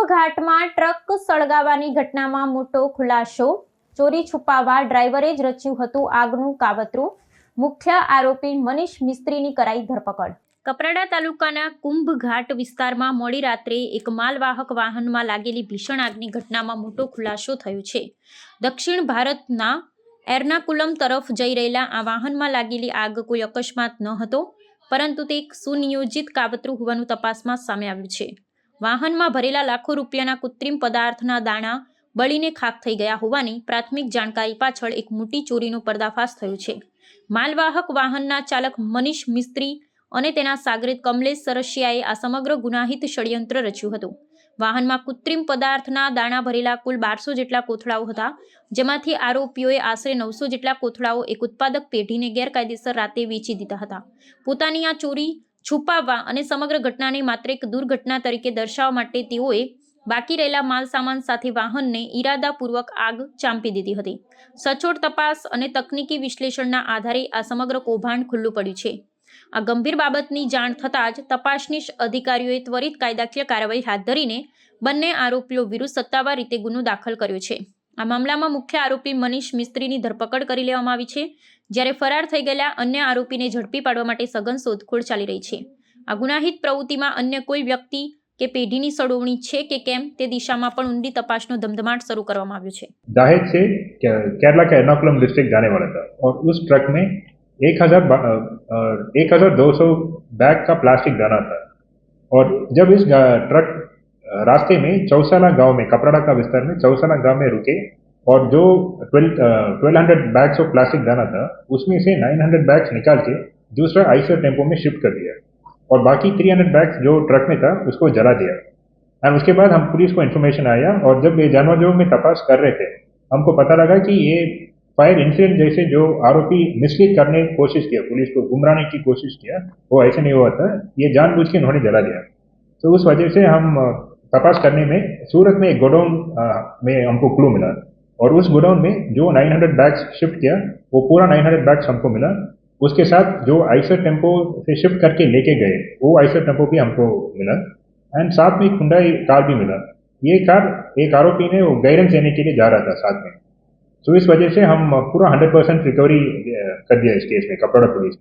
ઘાટમાં truck સળગાવવાની ઘટનામાં મોટો ખુલાસો। ચોરી છુપાવવા ડ્રાઈવરે જ રચ્યું હતું આગનું કાવતરું। મુખ્ય આરોપી મનીષ મિસ્ત્રીની કરાઈ ધરપકડ। કપરાડા તાલુકાના કુંભ ઘાટ વિસ્તારમાં મોડી રાત્રે એક માલવાહક વાહનમાં લાગેલી ભીષણ આગની ઘટનામાં મોટો ખુલાસો થયો છે। દક્ષિણ ભારતના એર્નાકુલમ તરફ જઈ રહેલા આ વાહનમાં લાગેલી આગ કોઈ અકસ્માત ન હતો, પરંતુ તે એક સુનિયોજિત કાવતરું હોવાનું તપાસમાં સામે આવ્યું છે। વાહનમાં ભરેલા લાખો રૂપિયાના કૃત્રિમ પદાર્થના દાણા બળીને ખાખ થઈ ગયા હોવાની પ્રાથમિક જાણકારી પાછળ એક મોટી ચોરીનો પર્દાફાશ થયો છે। માલવાહક વાહનના ચાલક મનીષ મિસ્ત્રી અને તેના સાગરીત કમલેશ સરસિયાએ આ સમગ્ર ગુનાહિત ષડયંત્ર રચ્યું હતું। વાહનમાં કૃત્રિમ પદાર્થના દાણા ભરેલા કુલ 1200 જેટલા કોથળાઓ હતા, જેમાંથી આરોપીઓએ આશરે 900 જેટલા કોથળાઓ એક ઉત્પાદક પેઢીને ગેરકાયદેસર રાતે વેચી દીધા હતા। પોતાની આ ચોરી છુપાવવા અને સમગ્ર ઘટનાને માત્ર એક દુર્ઘટના તરીકે દર્શાવવા માટે તેઓએ બાકી રહેલા માલ સામાન સાથે વાહનને ઈરાદાપૂર્વક આગ ચાંપી દીધી હતી। સચોટ તપાસ અને તકનીકી વિશ્લેષણના આધારે આ સમગ્ર કૌભાંડ ખુલ્લું પડ્યું છે। આ ગંભીર બાબતની જાણ થતાં જ તપાસનીશ અધિકારીઓએ ત્વરિત કાયદાકીય કાર્યવાહી હાથ ધરીને બંને આરોપીઓ વિરુદ્ધ સત્તાવાર રીતે ગુનો દાખલ કર્યો છે। આ મામલામાં મુખ્ય આરોપી મનીષ મિસ્ત્રીની ધરપકડ કરી લેવામાં આવી છે, જ્યારે ફરાર થઈ ગયેલા અન્ય આરોપીને ઝડપી પાડવા માટે સઘન શોધખોળ ચાલી રહી છે। આ ગુનાહિત પ્રવૃત્તિમાં અન્ય કોઈ વ્યક્તિ કે પેઢીની સંડોવણી છે કે કેમ તે दिशा પણ ઊંડી તપાસનો ધમધમાટ શરૂ કરવામાં આવ્યો છે। जाहिद से केरला का एर्नाकुलम डिस्ट्रिक्ट जाने वाला था और उस ट्रक में 1200 बैग का प्लास्टिक दाना था। और जब इस ट्रक रास्ते में चौसाला गांव में, कपराड़ा का विस्तार में चौसाला गांव में रुके और जो 1200 बैग्स ऑफ प्लास्टिक दाना था उसमें से 900 बैग्स निकाल के दूसरा आइसर टेम्पो में शिफ्ट कर दिया और बाकी 300 बैग्स जो ट्रक में था उसको जला दिया। एंड उसके बाद हम पुलिस को इन्फॉर्मेशन आया और जब ये जानवर में तपास कर रहे थे, हमको पता लगा कि ये फायर इंसिडेंट जैसे जो आरोपी मिसलीड करने की कोशिश किया, पुलिस को गुमराने की कोशिश किया, वो ऐसे नहीं हुआ था। ये जानबूझ के उन्होंने जला दिया। तो उस वजह से हम तपास करने में सूरत में एक गोडाउन में हमको क्लू मिला और उस गोडाउन में जो 900 बैग्स शिफ्ट किया वो पूरा 900 बैग्स हमको मिला। उसके साथ जो आइसर टेम्पो से शिफ्ट करके लेके गए वो आइसर टेम्पो भी हमको मिला एंड साथ में एक हुंडई कार भी मिला। ये कार एक आरोपी ने वो गाइडेंस देने के लिए जा रहा था साथ में। तो इस वजह से हम पूरा 100% रिकवरी कर दिया इस केस में कपराड़ा पुलिस।